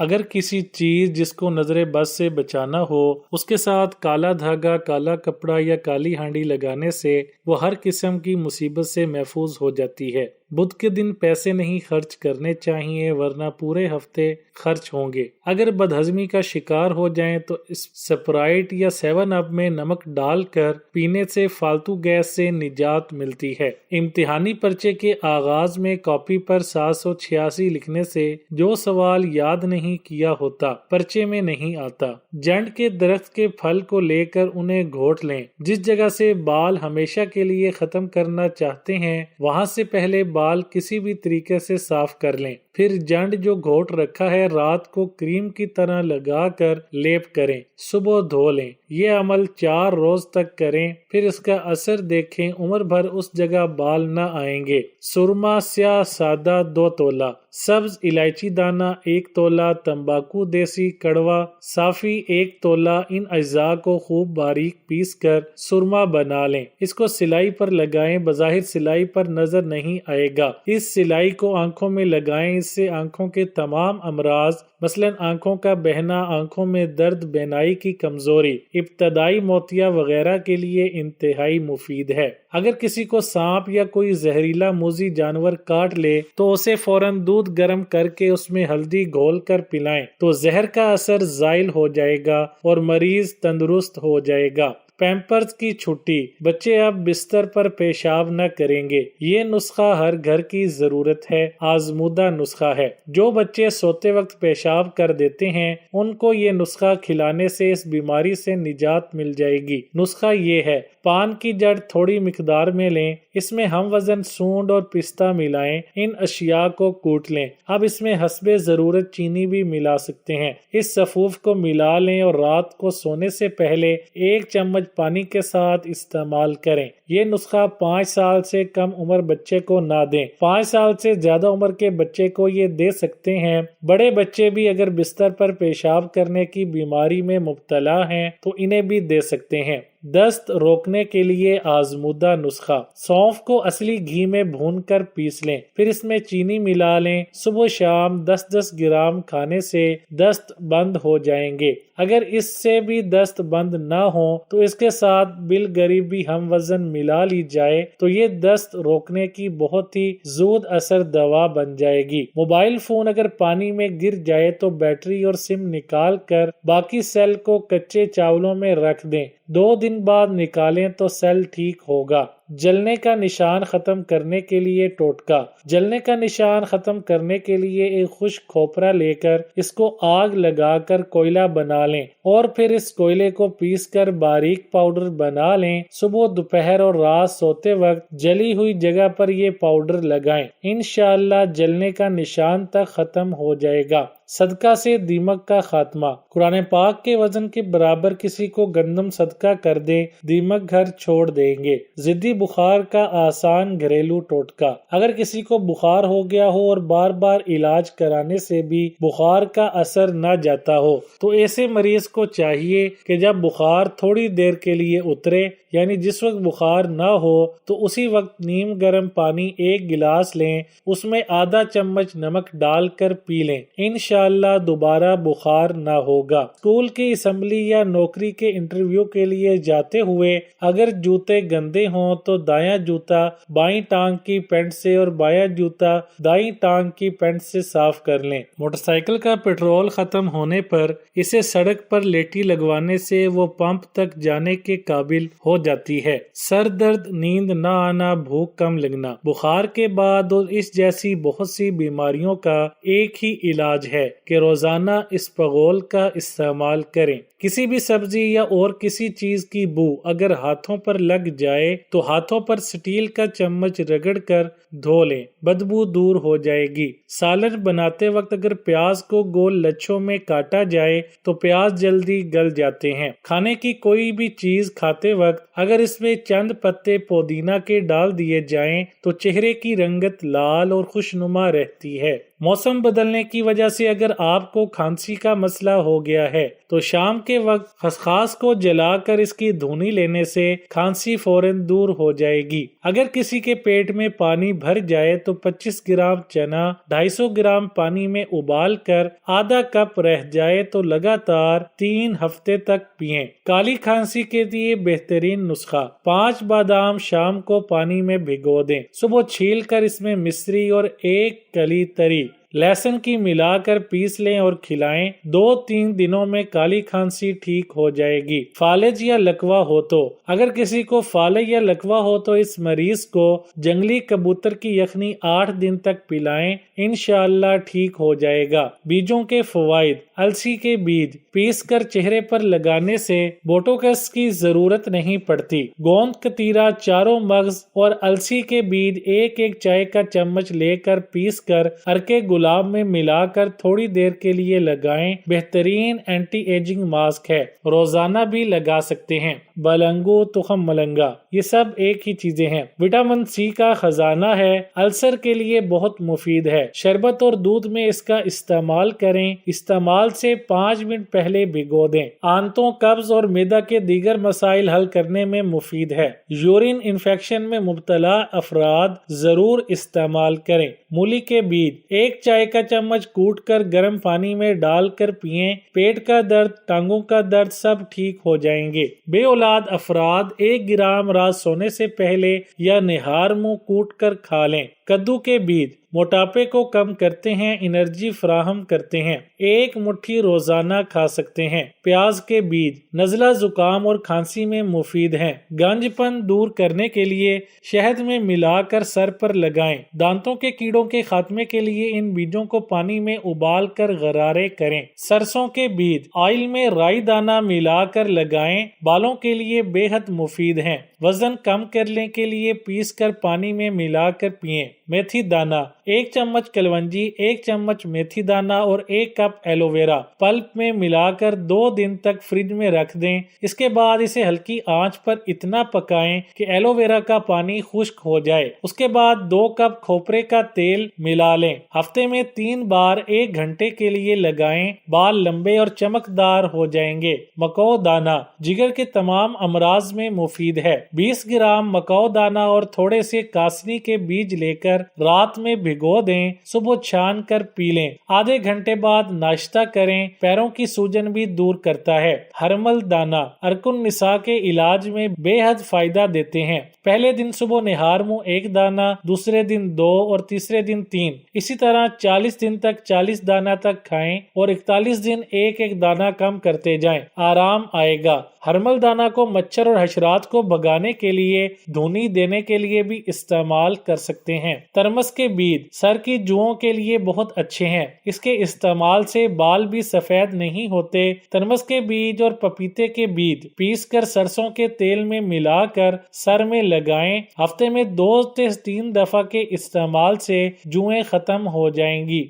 اگر کسی چیز جس کو نظر بد سے بچانا ہو اس کے ساتھ کالا دھاگا، کالا کپڑا یا کالی ہانڈی لگانے سے وہ ہر قسم کی مصیبت سے محفوظ ہو جاتی ہے۔ بدھ کے دن پیسے نہیں خرچ کرنے چاہیے ورنہ پورے ہفتے خرچ ہوں گے۔ اگر بدہضمی کا شکار ہو جائیں تو سپرائٹ یا 7 اپ میں نمک ڈال کر پینے سے فالتو گیس سے نجات ملتی ہے۔ امتحانی پرچے کے آغاز میں کاپی پر 786 لکھنے سے جو سوال یاد نہیں کیا ہوتا پرچے میں نہیں آتا۔ جنڈ کے درخت کے پھل کو لے کر انہیں گھونٹ لیں۔ جس جگہ سے بال ہمیشہ کے لیے ختم کرنا چاہتے ہیں وہاں سے پہلے بال کسی بھی طریقے سے صاف کر لیں، پھر جنڈ جو گھونٹ رکھا ہے رات کو کریم کی طرح لگا کر لیپ کریں، صبح دھو لیں۔ یہ عمل 4 روز تک کریں، پھر اس کا اثر دیکھیں، عمر بھر اس جگہ بال نہ آئیں گے۔ سرما سیاہ سادہ 2 تولہ، سبز الائچی دانہ 1 تولہ، تمباکو دیسی کڑوا صافی 1 تولہ، ان اجزاء کو خوب باریک پیس کر سرما بنا لیں۔ اس کو سلائی پر لگائیں، بظاہر سلائی پر نظر نہیں آئے گا۔ اس سلائی کو آنکھوں میں لگائیں، اس سے آنکھوں کے تمام امراض مثلا آنکھوں کا بہنا، آنکھوں میں درد، بینائی کی کمزوری، ابتدائی موتیا وغیرہ کے لیے انتہائی مفید ہے۔ اگر کسی کو سانپ یا کوئی زہریلا موذی جانور کاٹ لے تو اسے فوراً دودھ گرم کر کے اس میں ہلدی گھول کر پلائیں تو زہر کا اثر زائل ہو جائے گا اور مریض تندرست ہو جائے گا۔ پیمپرز کی چھٹی، بچے اب بستر پر پیشاب نہ کریں گے۔ یہ نسخہ ہر گھر کی ضرورت ہے، آزمودہ نسخہ ہے۔ جو بچے سوتے وقت پیشاب کر دیتے ہیں ان کو یہ نسخہ کھلانے سے اس بیماری سے نجات مل جائے گی۔ نسخہ یہ ہے: پان کی جڑ تھوڑی مقدار میں لیں، اس میں ہم وزن سونڈ اور پستہ ملائیں، ان اشیاء کو کوٹ لیں۔ اب اس میں حسب ضرورت چینی بھی ملا سکتے ہیں۔ اس سفوف کو ملا لیں اور رات کو سونے سے پہلے 1 چمچ پانی کے ساتھ استعمال کریں۔ یہ نسخہ 5 سال سے کم عمر بچے کو نہ دیں۔ 5 سال سے زیادہ عمر کے بچے کو یہ دے سکتے ہیں۔ بڑے بچے بھی اگر بستر پر پیشاب کرنے کی بیماری میں مبتلا ہیں تو انہیں بھی دے سکتے ہیں۔ دست روکنے کے لیے آزمودہ نسخہ: سونف کو اصلی گھی میں بھون کر پیس لیں، پھر اس میں چینی ملا لیں۔ صبح شام 10-10 گرام کھانے سے دست بند ہو جائیں گے۔ اگر اس سے بھی دست بند نہ ہو تو اس کے ساتھ بالگری بھی ہم وزن ملا لی جائے تو یہ دست روکنے کی بہت ہی زود اثر دوا بن جائے گی۔ موبائل فون اگر پانی میں گر جائے تو بیٹری اور سم نکال کر باقی سیل کو کچے چاولوں میں رکھ دیں، 2 دن بعد نکالیں تو سیل ٹھیک ہوگا۔ جلنے کا نشان ختم کرنے کے لیے ٹوٹکا: جلنے کا نشان ختم کرنے کے لیے ایک خشک کھوپرا لے کر اس کو آگ لگا کر کوئلہ بنا لیں اور پھر اس کوئلے کو پیس کر باریک پاؤڈر بنا لیں۔ صبح، دوپہر اور رات سوتے وقت جلی ہوئی جگہ پر یہ پاؤڈر لگائیں، انشاءاللہ جلنے کا نشان تک ختم ہو جائے گا۔ صدقہ سے دیمک کا خاتمہ: قرآن پاک کے وزن کے برابر کسی کو گندم صدقہ کر دے، دیمک گھر چھوڑ دیں گے۔ ضدی بخار کا آسان گھریلو ٹوٹکا: اگر کسی کو بخار ہو گیا ہو اور بار بار علاج کرانے سے بھی بخار کا اثر نہ جاتا ہو تو ایسے مریض کو چاہیے کہ جب بخار تھوڑی دیر کے لیے اترے، یعنی جس وقت بخار نہ ہو تو اسی وقت نیم گرم پانی 1 گلاس لیں، اس میں آدھا چمچ نمک ڈال کر پی لیں، انشاءاللہ دوبارہ بخار نہ ہوگا۔ اسکول کی اسمبلی یا نوکری کے انٹرویو کے لیے جاتے ہوئے اگر جوتے گندے ہوں تو دایاں جوتا بائیں ٹانگ کی پینٹ سے اور بایاں جوتا دائیں ٹانگ کی پینٹ سے صاف کر لیں۔ موٹر سائیکل کا پیٹرول ختم ہونے پر اسے سڑک پر لیٹی لگوانے سے وہ پمپ تک جانے کے قابل ہو جاتی ہے۔ سر درد، نیند نہ آنا، بھوک کم لگنا، بخار کے بعد اور اس جیسی بہت سی بیماریوں کا ایک ہی علاج ہے کہ روزانہ اسپغول کا استعمال کریں۔ کسی بھی سبزی یا اور کسی چیز کی بو اگر ہاتھوں پر لگ جائے تو ہاتھوں پر سٹیل کا چمچ رگڑ کر دھو لیں، بدبو دور ہو جائے گی۔ سالن بناتے وقت اگر پیاز کو گول لچھوں میں کاٹا جائے تو پیاز جلدی گل جاتے ہیں۔ کھانے کی کوئی بھی چیز کھاتے وقت اگر اس میں چند پتے پودینہ کے ڈال دیے جائیں تو چہرے کی رنگت لال اور خوشنما رہتی ہے۔ موسم بدلنے کی وجہ سے اگر آپ کو کھانسی کا مسئلہ ہو گیا ہے تو شام کے وقت خسخاس کو جلا کر اس کی دھونی لینے سے کھانسی فوراً دور ہو جائے گی۔ اگر کسی کے پیٹ میں پانی بھر جائے تو 25 گرام چنا 250 گرام پانی میں ابال کر آدھا کپ رہ جائے تو لگاتار 3 ہفتے تک پئیں۔ کالی کھانسی کے لیے بہترین نسخہ: 5 بادام شام کو پانی میں بھگو دیں، صبح چھیل کر اس میں مصری اور 1 کلی تری لہسن کی ملا کر پیس لیں اور کھلائیں۔ 2-3 دنوں میں کالی کھانسی ٹھیک ہو جائے گی۔ فالج یا لکوہ ہو تو: اگر کسی کو فالج یا لکوہ ہو تو اس مریض کو جنگلی کبوتر کی یخنی 8 دن تک پلائیں، انشاءاللہ ٹھیک ہو جائے گا۔ بیجوں کے فوائد: السی کے بیج پیس کر چہرے پر لگانے سے بوٹوکس کی ضرورت نہیں پڑتی۔ گوند کتیرا، چاروں مغز اور السی کے بیج 1 چائے کا چمچ لے کر پیس کر عرق گلاب میں ملا کر تھوڑی دیر کے لیے لگائیں، بہترین اینٹی ایجنگ ماسک ہے، روزانہ بھی لگا سکتے ہیں۔ بلنگو، تخم ملنگا، یہ سب ایک ہی چیزیں ہیں، وٹامن سی کا خزانہ ہے، السر کے لیے بہت مفید ہے۔ شربت اور دودھ میں اس کا استعمال کریں، استعمال سے 5 منٹ پہلے بھگو دیں۔ آنتوں، قبض اور معدہ کے دیگر مسائل حل کرنے میں مفید ہے۔ یورین انفیکشن میں مبتلا افراد ضرور استعمال کریں۔ مولی کے بیج 1 چائے کا چمچ کوٹ کر گرم پانی میں ڈال کر پئیں، پیٹ کا درد، ٹانگوں کا درد سب ٹھیک ہو جائیں گے۔ بے اولاد افراد 1 گرام رات سونے سے پہلے یا نہار منہ کوٹ کر کھا لیں۔ کدو کے بیج موٹاپے کو کم کرتے ہیں، انرجی فراہم کرتے ہیں، 1 مٹھی روزانہ کھا سکتے ہیں۔ پیاز کے بیج نزلہ، زکام اور کھانسی میں مفید ہیں، گنج پن دور کرنے کے لیے شہد میں ملا کر سر پر لگائیں۔ دانتوں کے کیڑوں کے خاتمے کے لیے ان بیجوں کو پانی میں ابال کر غرارے کریں۔ سرسوں کے بیج آئل میں رائی دانہ ملا کر لگائیں، بالوں کے لیے بے حد مفید ہیں، وزن کم کرنے کے لیے پیس کر پانی میں ملا کر پئیں۔ میتھی دانہ 1 چمچ کلونجی، 1 چمچ میتھی دانہ اور 1 کپ ایلو ویرا پلپ میں ملا کر 2 دن تک فریج میں رکھ دیں۔ اس کے بعد اسے ہلکی آنچ پر اتنا پکائیں کہ ایلو ویرا کا پانی خشک ہو جائے۔ اس کے بعد 2 کپ کھوپرے کا تیل ملا لیں، ہفتے میں 3 بار 1 گھنٹے کے لیے لگائیں، بال لمبے اور چمکدار ہو جائیں گے۔ مکو دانہ جگر کے تمام امراض میں مفید ہے۔ 20 گرام مکو دانہ اور تھوڑے سے کاسنی کے بیج لے کر رات میں بھگو دیں، صبح چھان کر پی لیں، آدھے گھنٹے بعد ناشتہ کریں، پیروں کی سوجن بھی دور کرتا ہے۔ ہرمل دانہ ارک النساء کے علاج میں بے حد فائدہ دیتے ہیں۔ پہلے دن صبح نہار منہ 1 دانہ، دوسرے دن 2 اور تیسرے دن 3، اسی طرح 40 دن تک 40 دانہ تک کھائیں اور 41 دن 1 دانہ کم کرتے جائیں، آرام آئے گا۔ ہرمل دانہ کو مچھر اور حشرات کو بھگانے کے لیے، دھونی دینے کے لیے بھی استعمال کر سکتے ہیں۔ ترمس کے بیج سر کی جوؤں کے لیے بہت اچھے ہیں، اس کے استعمال سے بال بھی سفید نہیں ہوتے۔ ترمس کے بیج اور پپیتے کے بیج پیس کر سرسوں کے تیل میں ملا کر سر میں لگائیں، ہفتے میں 2 سے 3 دفعہ کے استعمال سے جوئیں ختم ہو جائیں گی۔